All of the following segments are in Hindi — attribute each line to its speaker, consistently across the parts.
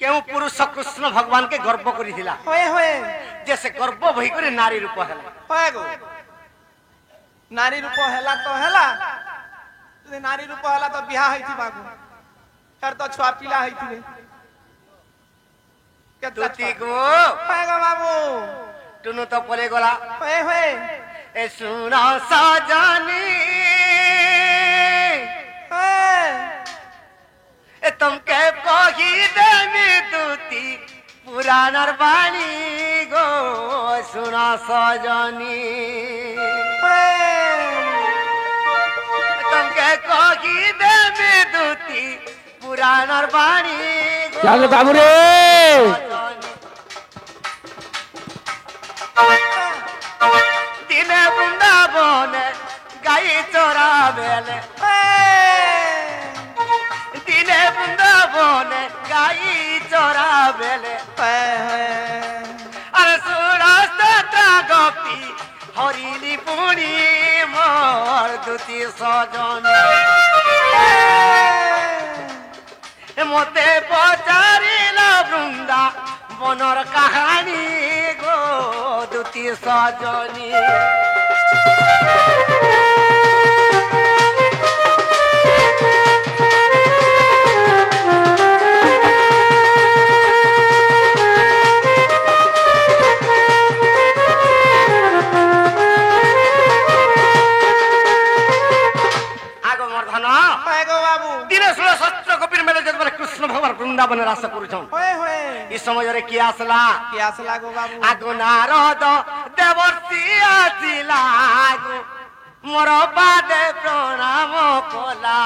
Speaker 1: क्यों पुरुष कृष्ण भगवान के गर्व करिथिला
Speaker 2: होए होए
Speaker 1: जैसे गर्व भई करे नारी रूप हला
Speaker 2: होए गो नारी रूप हैला तो हैला जे नारी रूप हैला तो बियाह होई थी बागु फिर तो छुआ पिला होई थी
Speaker 1: तुती को
Speaker 2: होए गो बाबू
Speaker 1: तुनु तो परे गला
Speaker 2: होए होए
Speaker 1: ए सुना सजनी ए तुम के कही देमी तुती पुरानर बाणी गो सुना सजनी तुम के कही देमी तुती पुरानर बाणी
Speaker 3: चल बाबू रे
Speaker 1: दिने वृंदावन गाई चोरा बेले दिने वृंदावन गाई चोरा बेले अरे सुरस्ता गोपी हरिली पुणी मोर दुती सजन मते पचारिला वृंदा बनर कहानी गो दुती सजनी कृष्ण भगवान वृंदावन रास करुछन इस समय रे की आसला
Speaker 2: गो बाबू
Speaker 1: आगो नारद देवर्षि आसिला आगो मोर पादे प्रणाम कला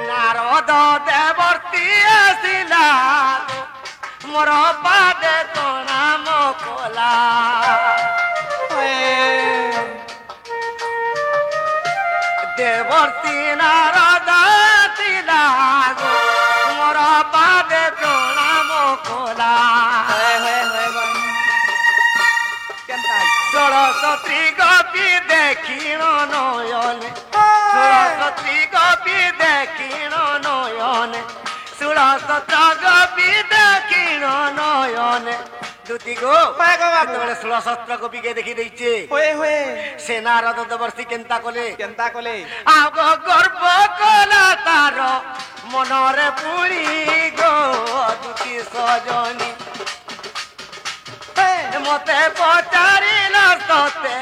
Speaker 1: नारद देवर्षि आसिला मोर पादे प्रणाम कला देवर्षि नारद तिला मोर पादे प्रणाम कला सरस्वती गोपी देखिण नयन सरस्वती गोपी देखिण नयन सरस्वती गोपी देखिण नयन दुती गो बेले 16 गोपी के देखी देइछे से नारद देवर्षि केंता कले आगो गर्व कला तार मनरे पुणी गो दुती सजनी मते पचारिल सते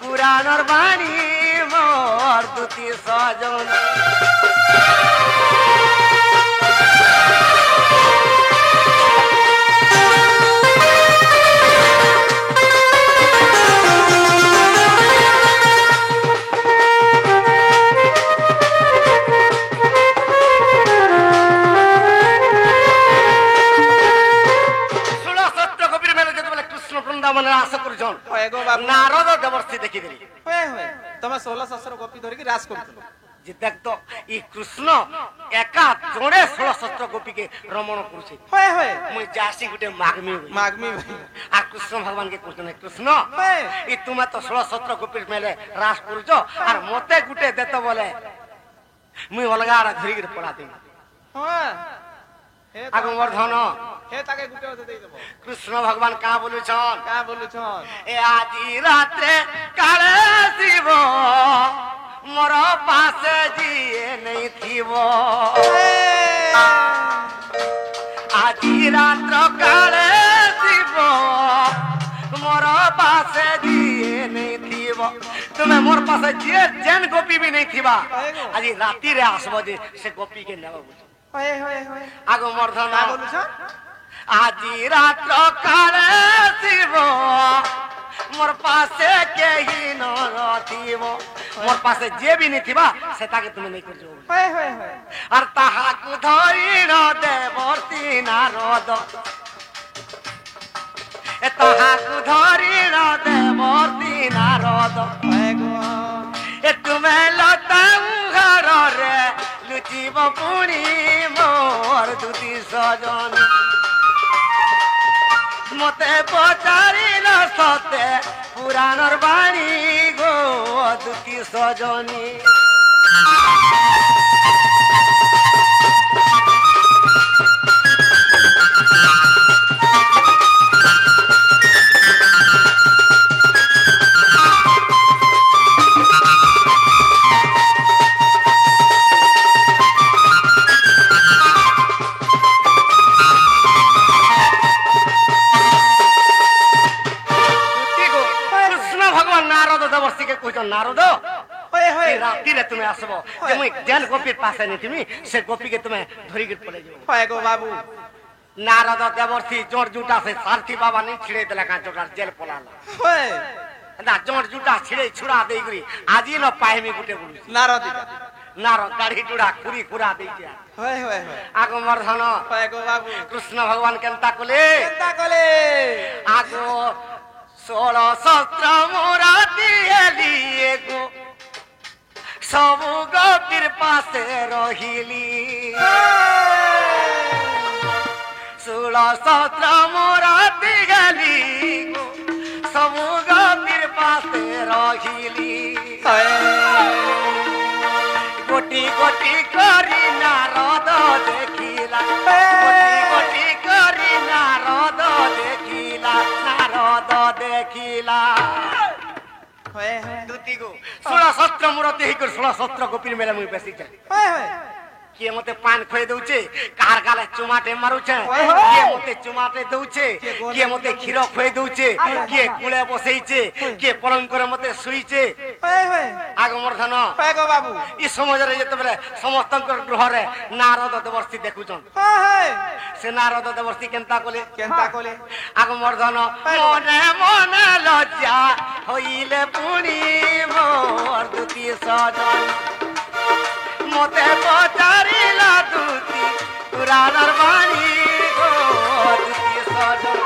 Speaker 1: पुराणर बाणी मोर दुती सजनी नारद देवर्षि देखी देली
Speaker 2: तमे 16 गोपी धरि के रास करथलो
Speaker 1: जे देख तो ई कृष्ण एका जोड़े 16 गोपी के रमण करूछे मुई जासी गुटे मागमी आ कृष्ण भगवान के कहते कृष्ण ई तुम तो 16 गोपी मेले रास करूछो और मते गुटे देतो बोले मुई अलगा धरि के पड़ा दे आगो वर्धन
Speaker 2: हे ताके गुटे दे देबो
Speaker 1: कृष्ण भगवान का बोलुछन ए आजी रात्रे काले शिव मोर पासे जिए नहीं थीवो आजी रात्र काले शिव मोर पासे जिए नहीं थीवो तुम्हें मोर पासे जिए जन गोपी भी नहीं थीबा आजी राती रे आसबो जे से गोपी के नेबो आगो वर्धन आजी रात्र काले शिव मोर पासे केही न रथिबो मोर पासे जे भी नहीं थिबा सेता के तुम नहीं करजो और ताहा को धरि न देवर्षि नारद ए ताहा को धरि न देवर्षि नारद ए तुमे लता घर रे लुचिब पुणी मोर दुती सजन मते पचारिल सते पुराणर बाणी गो दुती सजनी नारद
Speaker 2: होए होए
Speaker 1: राति रे तुम्हें आसबो जे मुई जेन गोपी पासे नहीं तुमी से गोपी के तुम्हें धरी के पले जो
Speaker 2: होए गो बाबू
Speaker 1: नारद देवर्षि जोड़ जुटा से सारथी बाबा नहीं छिड़े देला का जोटा जेल पलाला
Speaker 2: होए
Speaker 1: ना जोड़ जुटा छिड़े छुड़ा देई गरी आजी न पाए में गुटे गुरु
Speaker 2: नारद
Speaker 1: नारद दाढ़ी टुड़ा खुरी खुरा देई दिया
Speaker 2: होए होए होए
Speaker 1: आगो मर्धन
Speaker 2: होए गो बाबू
Speaker 1: कृष्ण भगवान केनता कोले
Speaker 2: केनता कोले
Speaker 1: आगो 16 17 मोरा दिएली गो सब गोपीर पासे रहिली 16 17 मोरा दिएली गो सब गोपीर पासे रहिली गोटी गोटी करी नारद देखिला गोटी गोटी करी नारद देखिला नारद देखिला
Speaker 2: होए होए
Speaker 1: दुती गो 16 17 मोरा देहि कर 16 17 गोपीर मेला मुई बेसी छ
Speaker 2: होए होए
Speaker 1: किए मते पान खोई दउचे कार गाले चुमाटे मारुचे किए मते चुमाटे दउचे किए मते खीरो खोई दउचे किए कुळे बसैचे किए पलंग करे मते सुइचे
Speaker 2: होए होए
Speaker 1: आगो मर्धन
Speaker 2: होए गो बाबू
Speaker 1: ई समाज रे जते बेले समस्तंकर गृह रे नारद देवर्षि देखुचन
Speaker 2: होए होए
Speaker 1: से नारद देवर्षि केनता कोले आगो मर्धन मने मने लज्जा होइले पुनी मोर दुती सजन मते पचारिला दुती पुराणर बाणी गो दुती सजन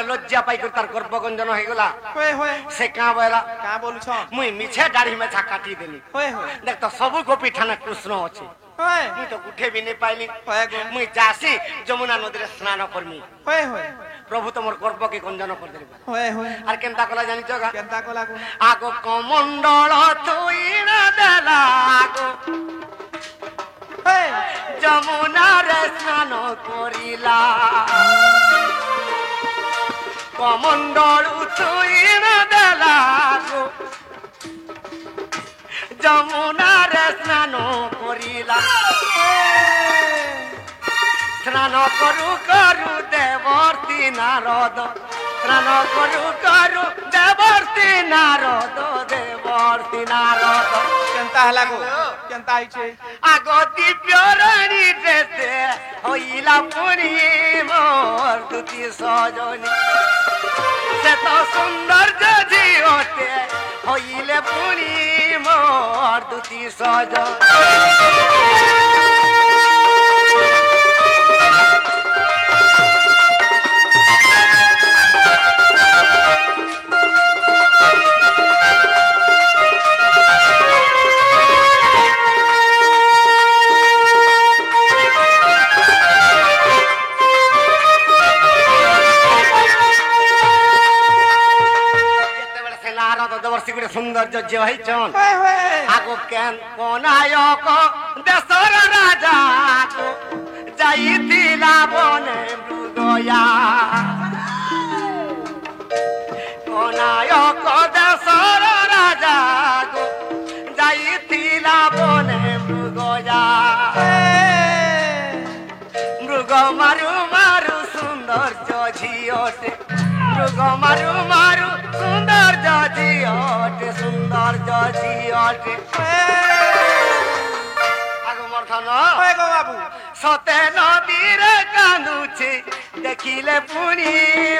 Speaker 1: लज्जा पाई कर तार गर्भगंजन हो गला
Speaker 2: होए होए
Speaker 1: से का बोला
Speaker 2: का बोलु छ
Speaker 1: मुई मिछे दाढ़ी में छा काटी देली
Speaker 2: होए होए
Speaker 1: देख तो सब गोपी ठाना कृष्ण अछि
Speaker 2: होए
Speaker 1: मुई तो उठे भी नहीं पाइली
Speaker 2: होए गो
Speaker 1: मुई जासी जमुना नदी रे स्नान करमी
Speaker 2: होए होए
Speaker 1: प्रभु तमर गर्भ के गंजन कर देली
Speaker 2: होए होए
Speaker 1: आर केनता कला जानि जगा
Speaker 2: केनता कोला को
Speaker 1: आगो कमंडल थुइना देला आगो
Speaker 2: होए
Speaker 1: जमुना रे स्नान करिला कमंडल थुइना देला आगो जमुना रे स्नान करिला स्नान करू करू देवर्षि नारद स्नान करू करू देवर्षि नारद देवर्षि नारद
Speaker 2: केनता हला को केनता आई छे
Speaker 1: आगो दिव्य रानी देते होइला पुनी मोर दुती सजनी से तो सुंदर जजी होते होइले पुनी मोर दुती सजनी सौंदर्य जे होइछन आगो केन कोनायक देशर राजा को जाइथिला बने मृगया कोनायक देशर राजा को जाइथिला बने मृगया मृग मारु मारु सुंदर झियोटे मृग मारु मारु सुंदर झियोटे सुंदर झियोटे आगो मर्धन
Speaker 2: होए गो बाबू
Speaker 1: सते नदीर कांदुछे देखिले पुनी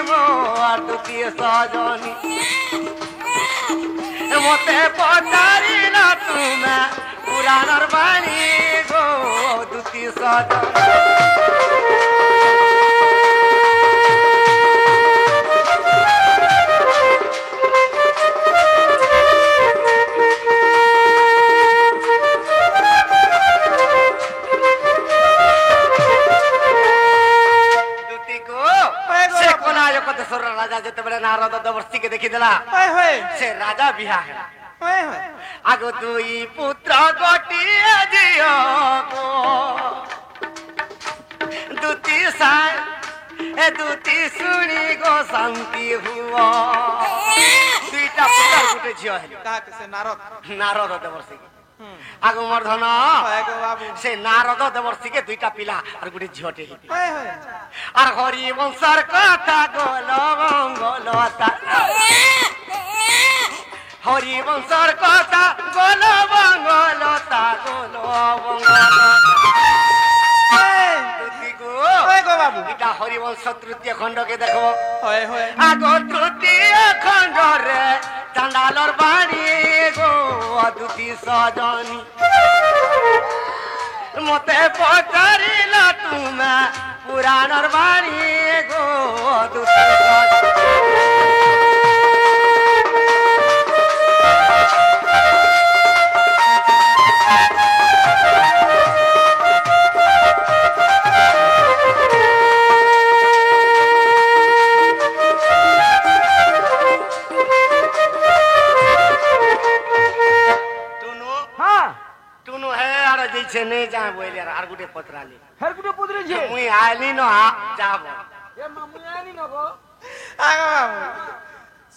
Speaker 1: मोर दुती सजनी मते पचारिला तुमे पुराणर बाणी गो दुती सजनी राजा जते बेले नारद देवर्षि के देखि देला से राजा बिहा है
Speaker 2: হয় হয়
Speaker 1: আগো দুই পুত্র গোটিয়ে ঝিও গো দুটি সাই দুটি শুনি গো শান্তি হুয় দুইটা পুত্র গোটে ঝিও হেলে
Speaker 2: কাকে সে নারদ
Speaker 1: নারদ দেবর্ষিকে আগো মোর ধন
Speaker 2: হয় গো বাবু
Speaker 1: সে নারদ দেবর্ষিকে দুইটা পিলা আর গোটে ঝিওটে হইতে
Speaker 2: হয় হয়
Speaker 1: আর হরি বংশর কথা গোল মঙ্গলতা হরি বংশর কথা গোল মঙ্গলতা গোল
Speaker 2: হয় গো বাবু
Speaker 1: এটা হরিবংশ তৃতীয় খণ্ডকে দেখো
Speaker 2: হয় হয়
Speaker 1: আগ তৃতীয় খণ্ডরে চান্ডালর বাড়ি গো দুটি সজনী মতে পচারিল তুমি পুরাণর বাড়ি গো দুটি টুনু হে আর যেছে নেই যা বইলে আর গুটে পত্রালি
Speaker 3: হের গুটে পুদরে যে
Speaker 1: মুই আইলি ন যাব
Speaker 3: এ মামু আনি নগো
Speaker 2: আগো বাবু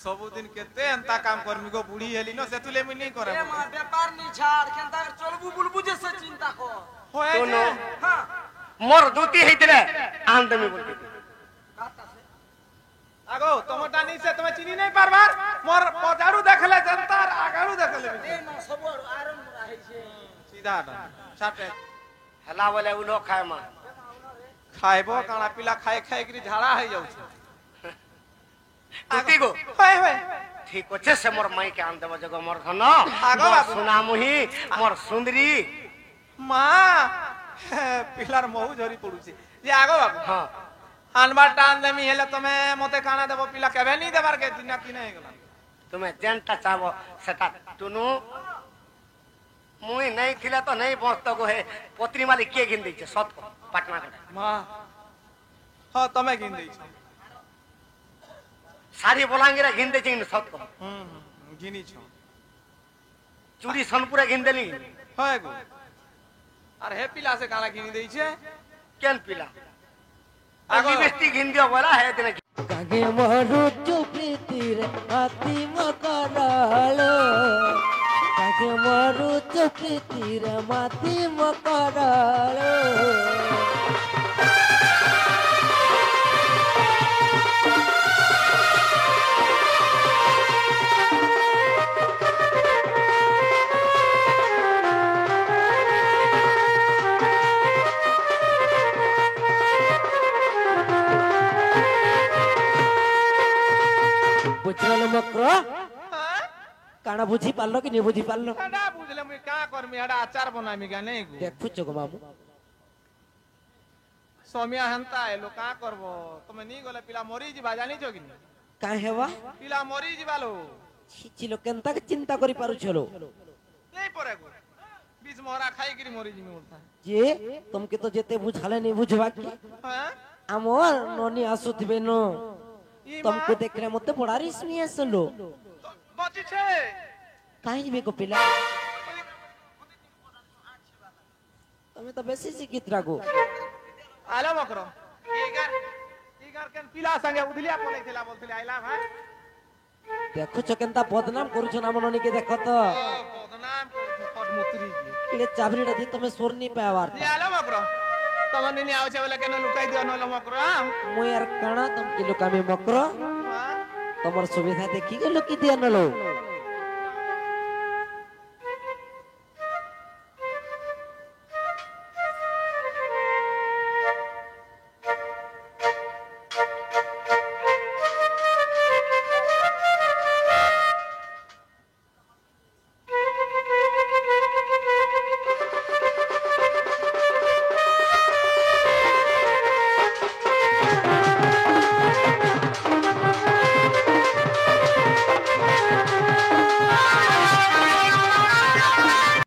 Speaker 2: ସବୁଦିନ କେତେ ଏନ୍ତା କାମ କରମି ଗো ବୁଢୀ ହେଲି ନ ସେତୁଲେ ମୁଇଁ ନେଇ કરે
Speaker 3: এ মা ব্যাপার নি ছাড় কেনতা চলবু বুলবু যে সে চিন্তা কর
Speaker 2: হয়
Speaker 1: টুনু
Speaker 2: যে
Speaker 3: হ্যাঁ
Speaker 1: মোর দুটি হইতরে আনদমি বলতে
Speaker 2: আগো তোমারটা নি সে তুমি চিনি নাই পারবার মোর পজাড়ু দেখলে জনতার আগাড়ু দেখলে
Speaker 3: এ না সব আয়রন রাইছে
Speaker 2: সিধা সাটে
Speaker 1: হেলা বলে উলো খায় মা
Speaker 2: খাইব কাଣା পিলা খাই খাই কৰি ঝাড়া হই যাଉଛି
Speaker 1: দুটি গো
Speaker 2: হয় হয়
Speaker 1: ঠিক আছে সে মোর মাইকে আন দেব জগ মোর ধন
Speaker 2: আগো
Speaker 1: মোর
Speaker 2: বাবু।
Speaker 1: সুনামুহি মোর সুন্দরী
Speaker 2: মা পিলার মহু ঝরি পড়ুছি যে আগো বাবু
Speaker 1: হ্যাঁ
Speaker 2: আনবার টান দেমি হেলে তুমি মতে কানা দেব পিলা কেবে নি দেবার কে দিনা কিনা হয়ে গেল
Speaker 1: তুমি যেনটা চাব সেটা টুনু মুই নেই ছিলে তো নেই বসত গো হে পত্রী মালিক কে ঘিন দিছে সত পাটনা করে
Speaker 2: মা হ্যাঁ তুমি কিন দিছ
Speaker 1: শাড়ি বলাঙ্গিরা ঘিন দিছে কিন্তু সত
Speaker 2: ঘিনিছ
Speaker 1: চুড়ি সোনপুরে ঘিন দেলি
Speaker 2: হয় গো আর হে পিলা সে কানা কিনি দেইছে
Speaker 1: কেন পিলা
Speaker 2: আগো।
Speaker 1: আগি বেস্তি ঘিন দিও বলা হে দিনে
Speaker 4: কাগে মরু চুপ্রীতির হাতি মকরালো কাগে মরু চুপ্রীতির মাতি মকরালো বুঝল মক্র
Speaker 2: হ্যাঁ
Speaker 4: কানা বুঝি পারলো কি নে বুঝি পারলো
Speaker 2: কানা বুঝলে মুই কা করমি এডা আচার বনামি গা নেই গো
Speaker 4: দেখুছ গো মামু
Speaker 2: সমিয়া হেন্তা এলো কা করব তুমি নি গলে পিলা মরি ଯିବା জানিছ কি নি
Speaker 4: কাই হেবা
Speaker 2: পিলা মরি ଯିବା লো
Speaker 4: ছিল কেনতাকে চিন্তা করি পারুছলো
Speaker 2: এই পরে গো বিষ মরা খাই কৰি মরি যিমি উঠা
Speaker 4: যে তোমাকে তো যেতে বুঝালে নি বুঝবা কি
Speaker 2: হ্যাঁ
Speaker 4: আমার ননি আসুথিবে ন
Speaker 2: ই মা
Speaker 4: तुमको देखने मते बड़ा रिस्मी আসলো
Speaker 2: বচিছে
Speaker 4: কাই বে গো পিলা তুমি তো বেশি শিক্ষিত রাগো
Speaker 2: আলো মকর ইগার কেন পিলা সঙ্গে উদলিয়া পলাইছিলা বলছিলি আইলা ভাই
Speaker 4: দেখুছ কেনতা বদনাম করছ না মননিকে দেখো তো
Speaker 2: বদনাম করছি ফট মুতরি
Speaker 4: এলে চাবরিটা দি তুমি সোরনি পাওয়ার
Speaker 2: জি আলো মকর তোমার নিনি আউছে বলে কেন লুকাই দিও নলো মকর
Speaker 4: মই আর কানা তুমি লোকামি মক্র তোমার সুবিধা দেখি গেল কি দিয়া নলো